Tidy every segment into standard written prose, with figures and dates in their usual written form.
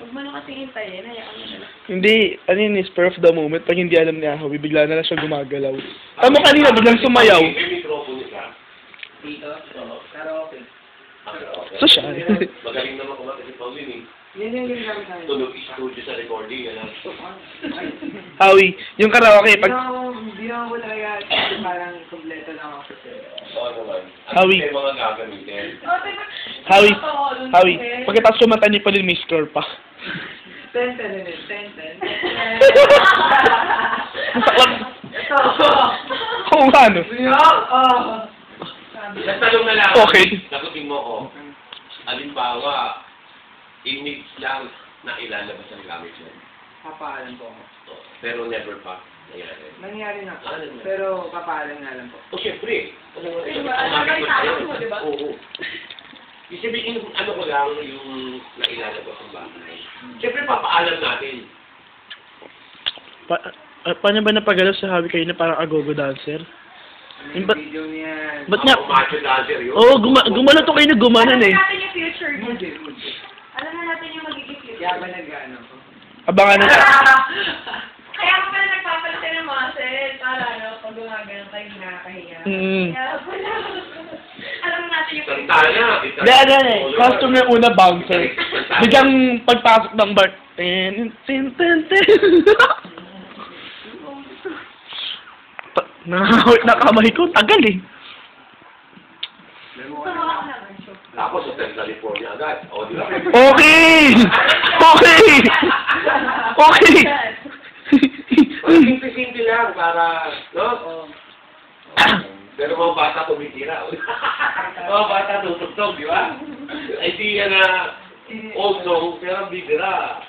Huwag mo na kasing hintayin, hayaan mo na lang. Hindi, ano yun, spur of the moment. Pag hindi alam ni Ahoy, bigla na lang siya gumagalaw. Mo kanina, biglang sumayaw. May microphone siya. Dito? Pero okay. So siya. Magaling naman kumata si Pauline eh. Yan yung ginagawa tayo. Tunog studio sa recording, yan ang... Howie, yung karaoke, pag... Hindi naman ko talaga parang kompleto lang ako sa Oo naman. Howie. May mga gagamitin. Howie, pagkatapos kumanta niyo pa rin may score pa. 10. Masaklang. Ito. Oo nga, no? Nagtanong na lang. Okay. Sagutin mo ko. Halimbawa, image lang na ilalabas ang gamit mo. Papaalam po ako. Pero never pa nangyari. Nangyari na. Ah, nangyari. Pero papaalam nga lang po. O syempre. Alam mo, Diba? gamit mo sa'yo. Mo, diba? Oo. Ibig sabihin, ano ko lang yung nailalabas ang bahay. Syempre, papaalam natin. Paano ba napagalaw sa Howie kayo na parang agogo dancer? Yung Ba't- video niyan. Ba't nga? Macho dancer yun. Oo, gumano to kayo na gumanan Alam eh. na natin yung future niya. Hindi. Alam na natin yung magiging future. Kaya ba nag-ano ko? Abangan na. Kaya ako pala nagpapalitan ng muscle para pag gumagano tayo nakakahiya. Mm. Kaya pala. Alam na natin yung future. Santana. Hindi, ano yan eh. Costume yung una bouncer. Biglang pagpasok ng bar. Tin. Nakakawit na kamay ko. Tagal eh. Tumawa ko naman siya. Tapos, Hotel California agad. O, di ba? Okay! Okay! Okay! Simple lang para, no? Pero mga bata tumitira. Mga bata tutugtog, di ba? Idea na old song, pero bibira.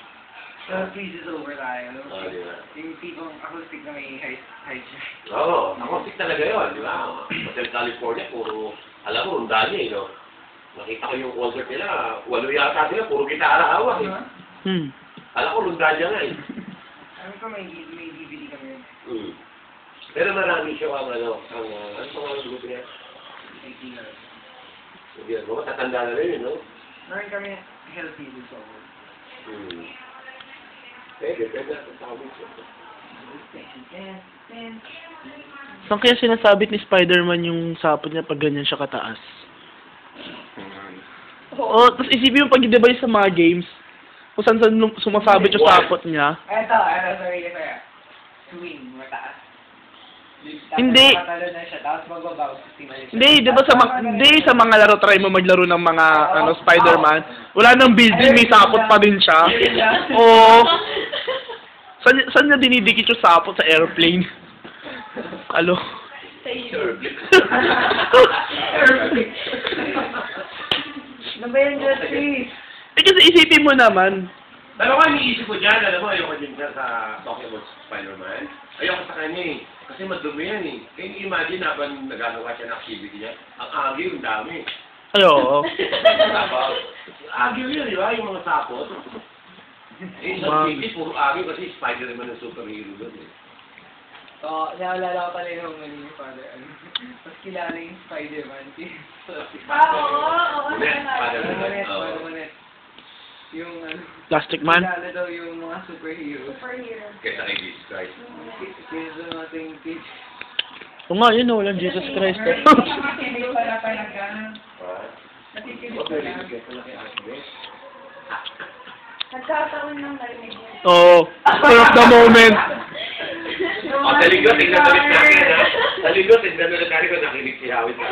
So, pieces over tayo. Oh, di ba? Yung tipong acoustic na may high chair. Oo, acoustic talaga yun, di ba? Hotel California, puro, alam mo, rundali, no? Nakita ko yung concert nila, 8 yata sila, puro gitara hawak, eh. Alam ko, rundalya nga, eh. Alam ko may DVD kami. Pero marami siya ang ano pa nga ang grupo niya? Hindi ako, matatanda na rin, no? Meron kami healthy disorder. Pwede natin sabi siya. Saan kaya sinasabit ni Spider-Man yung sapot niya pag ganyan siya kataas? Oo, tapos isipin mo pag di ba yung sa mga games, kung saan sumasabit yung sapot niya. Ito, sorry. Swing, mataas. Hindi. Tatalo na siya, tapos magbabaw. Hindi, di ba sa mga laro, try mo maglaro ng mga Spider-Man, wala nang building, may sapot pa din siya. Oo. Saan niya dinidikit yung sapot sa airplane? Alo? Ano ba yan, Jesse? Kasi isipin mo naman. Pero kung iniisip ko dyan, alam mo, ayoko din dyan sa talking about Spider-Man. Ayoko sa kanya eh. Kasi madumi yan eh. Kaya imagine habang nagagawa siya ng activity niya, ang agyo yung dami. Ayo. Tapos, agyo yun, di ba? Yung mga sapot. Eh, sa TV, puro agyo kasi Spider-Man ang superhero doon eh. Oo, naalala ko pala yung mali ni Father. Mas kilala yung Spider-Man. Oo. Manet. Yung Plastic Man? kilala daw yung mga superhero. Superhero. Kesa kay Jesus Christ. Kaya doon natin pitch. Oo nga, yun o, walang Jesus Christ. Hindi pala pa nagana. Natikilig ko lang. Nagkataon ng narinig niya. Oo, spur of the moment. O, sa linggo, tingnan ulit natin, ha? Sa linggo, tingnan ulit natin kung nakinig si Howie sa...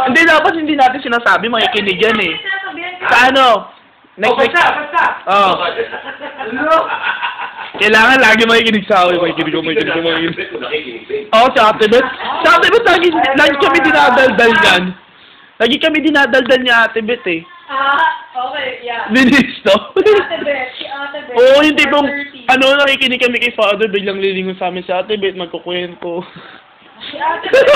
Hindi dapat hindi natin sinasabi, makikinig yan eh. Sa ano? Next week. Basta! Oo. Kailangan lagi makikinig sa akin. Makikinig ko. Nakikinig din. Oo, sa Ate Beth. Sa Ate Beth, lagi kami dinadaldal yan. Lagi kami dinadaldal niya Ate Beth eh. Okay, yeah. Ministo. Ate Beth, si Ate Beth. Oo, yung tipong, nakikinig kami kay Father, biglang lilingon sa amin si Ate Beth, magkukwento. Si Ate Beth.